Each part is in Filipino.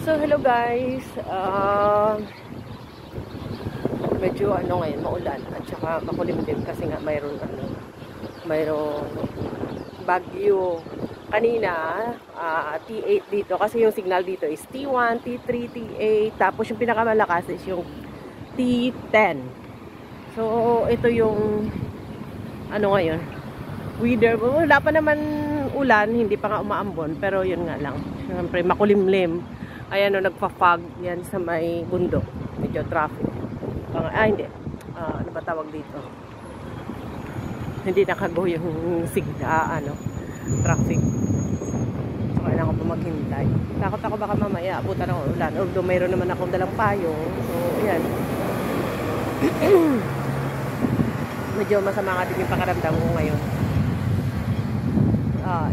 So, hello guys. Medyo ngayon, maulan at saka makulimlim kasi nga mayroon bagyo. Kanina, T8 dito kasi yung signal dito is T1, T3, T8, tapos yung pinakamalakas is yung T10. So, ito yung ngayon. Weather, wala pa naman ulan, hindi pa nga umaambon, pero yun nga lang. Siyempre, makulimlim. Ayan nagpa-fog yan sa may bundok. Medyo traffic. Hindi. Ano ba tawag dito? Hindi nakago yung sigda, traffic. So, kailangan ko pa maghintay. Takot ako baka mamaya, abutan ako ulan. Although mayroon naman akong dalang payong. So, ayan. Medyo masama nga din yung pakaramdam ko ngayon.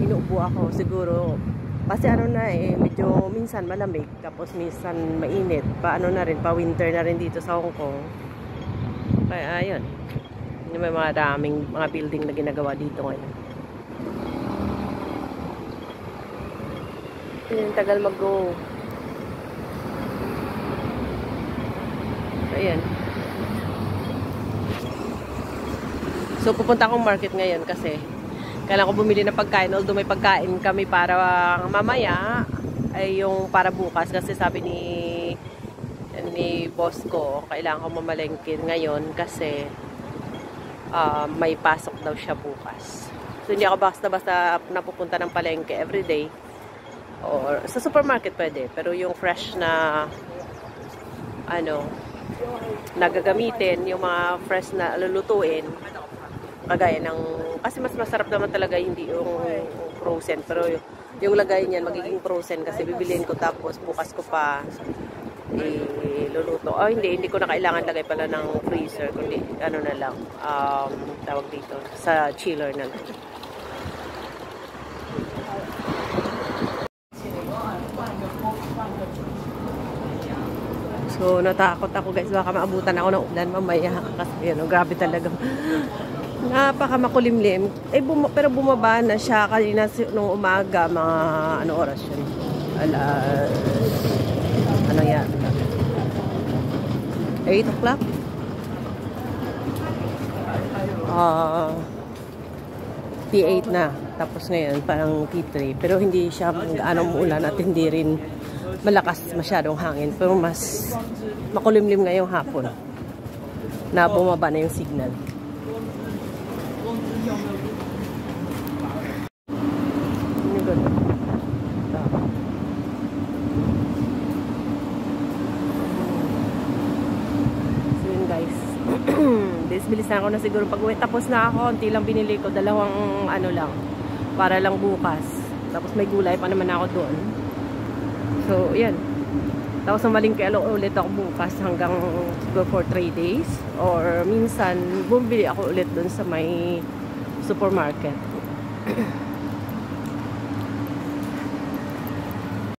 Inuubo ako siguro. Kasi medyo minsan malamig, tapos minsan mainit. Na rin, pa-winter na rin dito sa Hong Kong. Kaya, ayun. May mga daming mga building na ginagawa dito ngayon. Yung tagal mag-go. So, ayan. So, pupunta akong market ngayon kasi kailangan ko bumili ng pagkain. Although may pagkain kami para mamaya, ay yung para bukas. Kasi sabi ni boss ko, kailangan ko mamalengkin ngayon kasi may pasok daw siya bukas. So hindi ako basta-basta napupunta ng palengke everyday. Or sa supermarket pwede. Pero yung fresh na nagagamitin, yung mga fresh na lulutuin, kagaya ng, kasi mas masarap naman talaga hindi yung frozen, pero yung lagay niyan magiging frozen kasi bibiliin ko tapos bukas ko pa iluluto. Hindi ko na kailangan lagay pala ng freezer, kundi na lang, tawag dito, sa chiller na lang. So natakot ako guys, baka maabutan ako ng ulan mamaya kasi grabe talaga. Napaka makulimlim. Pero bumaba na siya kanina nung umaga, mga oras yun? Yan? 8 o'clock? T8 na. Tapos ngayon, parang T3. Pero hindi siya umulan at hindi rin malakas masyadong hangin. Pero mas makulimlim ngayong hapon. Na bumaba na yung signal. Bilis-bilisan ako na siguro pag-uwi. Tapos na ako, konti lang binili ko. Dalawang lang. Para lang bukas. Tapos may gulay pa naman ako doon. So, yan. Tapos namalingke ulit ako bukas hanggang siguro for 3 days. Or minsan, bumili ako ulit doon sa may supermarket.